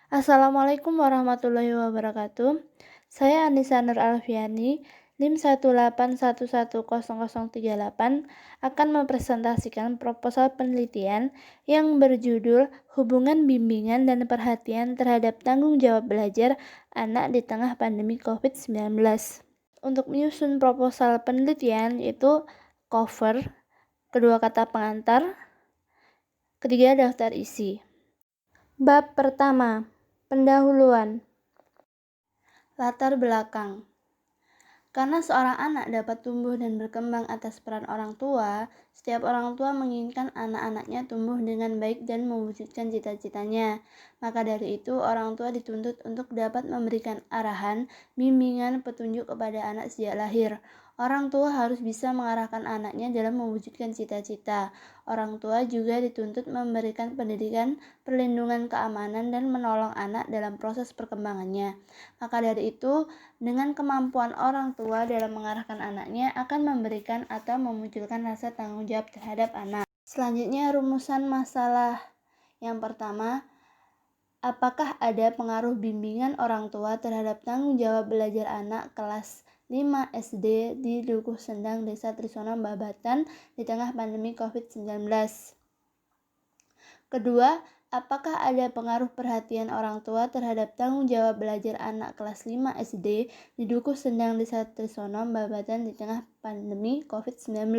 Assalamualaikum warahmatullahi wabarakatuh. Saya Anissa Nur Alfiani, NIM 1811038 akan mempresentasikan proposal penelitian yang berjudul Hubungan Bimbingan dan Perhatian terhadap Tanggung Jawab Belajar Anak di Tengah Pandemi COVID-19. Untuk menyusun proposal penelitian yaitu cover, kedua kata pengantar, ketiga daftar isi. Bab pertama, pendahuluan. Latar belakang. Karena seorang anak dapat tumbuh dan berkembang atas peran orang tua, setiap orang tua menginginkan anak-anaknya tumbuh dengan baik dan mewujudkan cita-citanya. Maka dari itu, orang tua dituntut untuk dapat memberikan arahan, bimbingan, petunjuk kepada anak sejak lahir. Orang tua harus bisa mengarahkan anaknya dalam mewujudkan cita-cita. Orang tua juga dituntut memberikan pendidikan, perlindungan, keamanan, dan menolong anak dalam proses perkembangannya. Maka dari itu, dengan kemampuan orang tua dalam mengarahkan anaknya akan memberikan atau memunculkan rasa tanggung jawab terhadap anak. Selanjutnya, rumusan masalah. Yang pertama, apakah ada pengaruh bimbingan orang tua terhadap tanggung jawab belajar anak kelas 5 SD di Dukuh Sendang, Desa Trisono, Babatan di tengah pandemi COVID-19? Kedua, apakah ada pengaruh perhatian orang tua terhadap tanggung jawab belajar anak kelas 5 SD di Dukuh Sendang, Desa Trisono, Babatan di tengah pandemi COVID-19?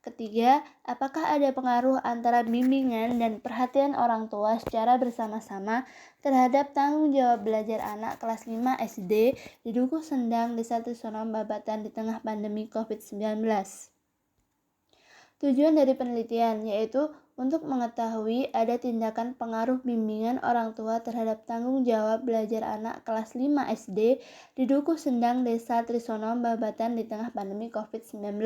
Ketiga, apakah ada pengaruh antara bimbingan dan perhatian orang tua secara bersama-sama terhadap tanggung jawab belajar anak kelas 5 SD di Dukuh Sendang, Desa Trisono, Babatan di tengah pandemi COVID-19? Tujuan dari penelitian yaitu untuk mengetahui ada tindakan pengaruh bimbingan orang tua terhadap tanggung jawab belajar anak kelas 5 SD di Dukuh Sendang, Desa Trisono, Babatan di tengah pandemi COVID-19.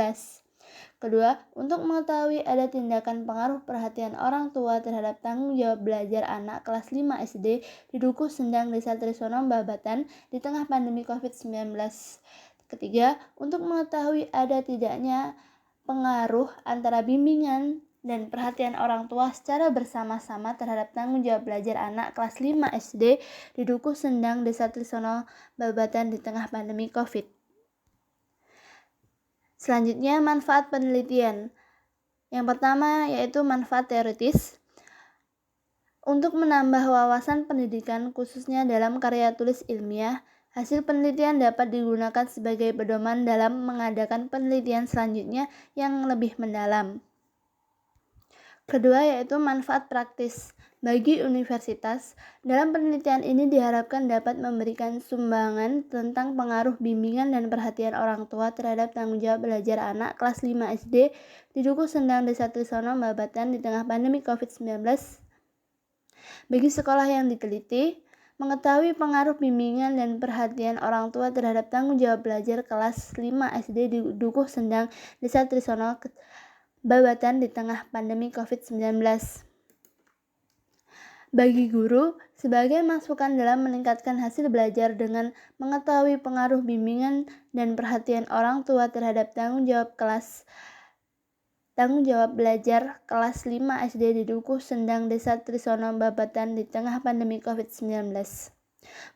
Kedua, untuk mengetahui ada tindakan pengaruh perhatian orang tua terhadap tanggung jawab belajar anak kelas 5 SD di Dukuh Sendang, Desa Trisono, Babatan di tengah pandemi COVID-19. Ketiga, untuk mengetahui ada tidaknya pengaruh antara bimbingan dan perhatian orang tua secara bersama-sama terhadap tanggung jawab belajar anak kelas 5 SD di Dukuh Sendang, Desa Trisono, Babatan di tengah pandemi COVID. Selanjutnya, manfaat penelitian. Yang pertama yaitu manfaat teoritis. Untuk menambah wawasan pendidikan khususnya dalam karya tulis ilmiah, hasil penelitian dapat digunakan sebagai pedoman dalam mengadakan penelitian selanjutnya yang lebih mendalam. Kedua yaitu manfaat praktis. Bagi universitas, dalam penelitian ini diharapkan dapat memberikan sumbangan tentang pengaruh bimbingan dan perhatian orang tua terhadap tanggung jawab belajar anak kelas 5 SD di Dukuh Sendang, Desa Trisono, Babatan di tengah pandemi COVID-19. Bagi sekolah yang diteliti, mengetahui pengaruh bimbingan dan perhatian orang tua terhadap tanggung jawab belajar kelas 5 SD di Dukuh Sendang, Desa Trisono, Babatan di tengah pandemi COVID-19. Bagi guru, sebagai masukan dalam meningkatkan hasil belajar dengan mengetahui pengaruh bimbingan dan perhatian orang tua terhadap tanggung jawab belajar kelas 5 SD di Dukuh Sendang, Desa Trisono, Babatan di tengah pandemi COVID-19.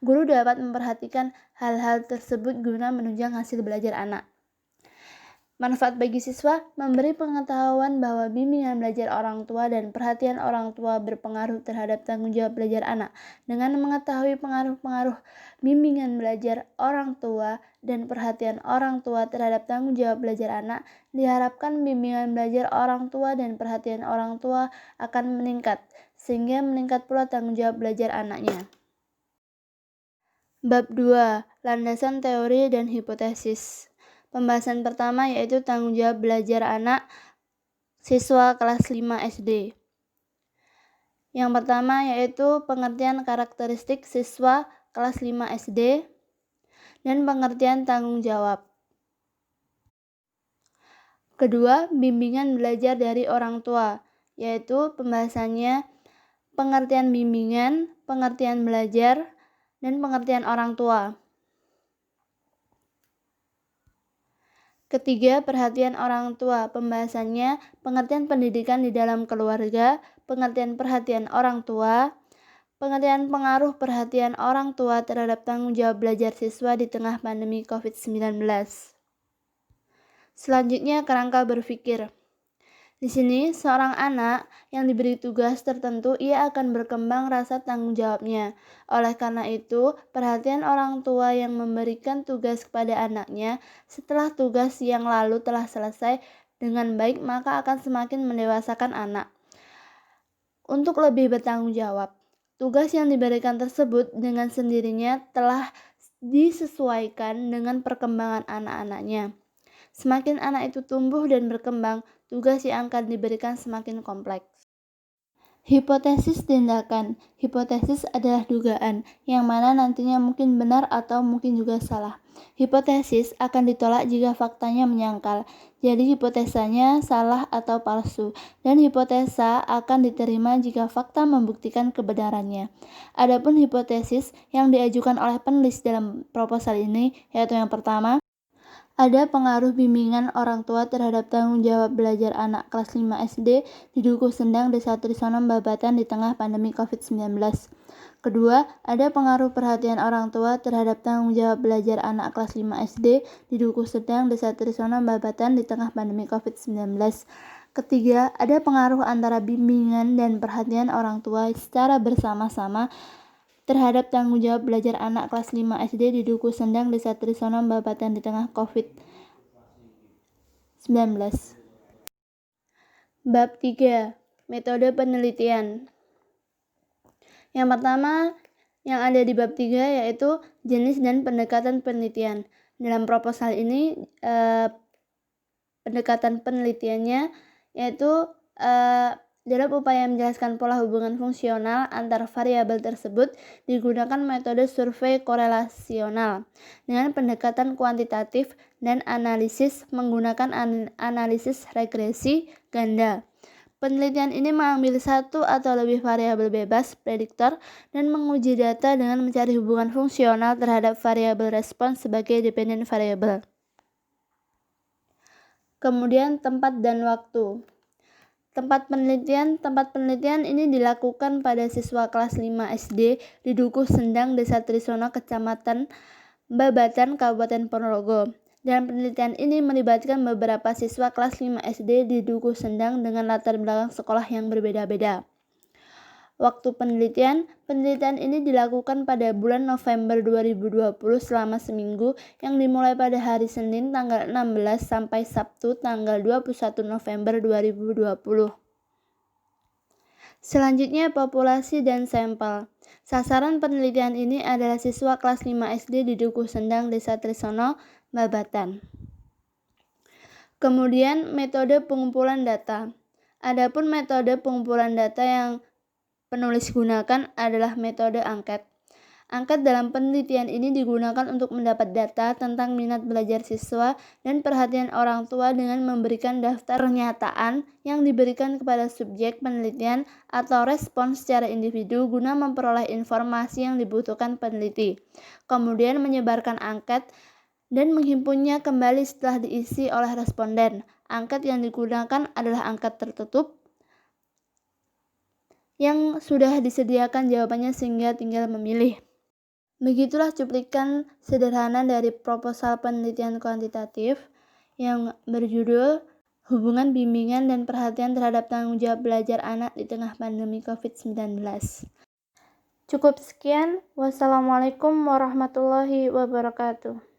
Guru dapat memperhatikan hal-hal tersebut guna menunjang hasil belajar anak. Manfaat bagi siswa, memberi pengetahuan bahwa bimbingan belajar orang tua dan perhatian orang tua berpengaruh terhadap tanggung jawab belajar anak. Dengan mengetahui pengaruh-pengaruh bimbingan belajar orang tua dan perhatian orang tua terhadap tanggung jawab belajar anak, diharapkan bimbingan belajar orang tua dan perhatian orang tua akan meningkat, sehingga meningkat pula tanggung jawab belajar anaknya. Bab 2. Landasan teori dan hipotesis. Pembahasan pertama yaitu tanggung jawab belajar anak siswa kelas 5 SD. Yang pertama yaitu pengertian karakteristik siswa kelas 5 SD dan pengertian tanggung jawab. Kedua, bimbingan belajar dari orang tua, yaitu pembahasannya pengertian bimbingan, pengertian belajar, dan pengertian orang tua. Ketiga, perhatian orang tua. Pembahasannya pengertian pendidikan di dalam keluarga, pengertian perhatian orang tua, Pengertian pengaruh perhatian orang tua terhadap tanggung jawab belajar siswa di tengah pandemi COVID-19. Selanjutnya, kerangka berpikir. Di sini, seorang anak yang diberi tugas tertentu, ia akan berkembang rasa tanggung jawabnya. Oleh karena itu, perhatian orang tua yang memberikan tugas kepada anaknya setelah tugas yang lalu telah selesai dengan baik, maka akan semakin mendewasakan anak untuk lebih bertanggung jawab. Tugas yang diberikan tersebut dengan sendirinya telah disesuaikan dengan perkembangan anak-anaknya. Semakin anak itu tumbuh dan berkembang, tugas yang akan diberikan semakin kompleks. Hipotesis tindakan. Hipotesis adalah dugaan, yang mana nantinya mungkin benar atau mungkin juga salah. Hipotesis akan ditolak jika faktanya menyangkal, jadi hipotesanya salah atau palsu, dan hipotesa akan diterima jika fakta membuktikan kebenarannya. Adapun hipotesis yang diajukan oleh penulis dalam proposal ini, yaitu yang pertama, ada pengaruh bimbingan orang tua terhadap tanggung jawab belajar anak kelas 5 SD di Dukuh Sendang, Desa Trisono, Babatan di tengah pandemi COVID-19. Kedua, ada pengaruh perhatian orang tua terhadap tanggung jawab belajar anak kelas 5 SD di Dukuh Sendang, Desa Trisono, Babatan di tengah pandemi COVID-19. Ketiga, ada pengaruh antara bimbingan dan perhatian orang tua secara bersama-sama terhadap tanggung jawab belajar anak kelas 5 SD di Dukuh Sendang, Desa Trisono, Babatan di tengah COVID-19. Bab 3. Metode penelitian. Yang pertama yang ada di bab 3 yaitu jenis dan pendekatan penelitian. Dalam proposal ini pendekatan penelitiannya yaitu dalam upaya menjelaskan pola hubungan fungsional antar variabel tersebut digunakan metode survei korelasional dengan pendekatan kuantitatif dan analisis menggunakan analisis regresi ganda. Penelitian ini mengambil satu atau lebih variabel bebas prediktor dan menguji data dengan mencari hubungan fungsional terhadap variabel respons sebagai dependent variable. Kemudian tempat dan waktu. Tempat penelitian ini dilakukan pada siswa kelas 5 SD di Dukuh Sendang, Desa Trisono, Kecamatan Babatan, Kabupaten Ponorogo. Dalam penelitian ini melibatkan beberapa siswa kelas 5 SD di Dukuh Sendang dengan latar belakang sekolah yang berbeda-beda. Waktu penelitian ini dilakukan pada bulan November 2020 selama seminggu yang dimulai pada hari Senin tanggal 16 sampai Sabtu tanggal 21 November 2020. Selanjutnya populasi dan sampel. Sasaran penelitian ini adalah siswa kelas 5 SD di Dukuh Sendang, Desa Trisono, Babatan. Kemudian metode pengumpulan data. Adapun metode pengumpulan data yang penulis gunakan adalah metode angket. Angket dalam penelitian ini digunakan untuk mendapat data tentang minat belajar siswa dan perhatian orang tua dengan memberikan daftar pernyataan yang diberikan kepada subjek penelitian atau respons secara individu guna memperoleh informasi yang dibutuhkan peneliti. Kemudian menyebarkan angket dan menghimpunnya kembali setelah diisi oleh responden. Angket yang digunakan adalah angket tertutup yang sudah disediakan jawabannya sehingga tinggal memilih. Begitulah cuplikan sederhana dari proposal penelitian kuantitatif yang berjudul Hubungan Bimbingan dan Perhatian Terhadap Tanggung Jawab Belajar Anak di Tengah Pandemi COVID-19. Cukup sekian. Wassalamualaikum warahmatullahi wabarakatuh.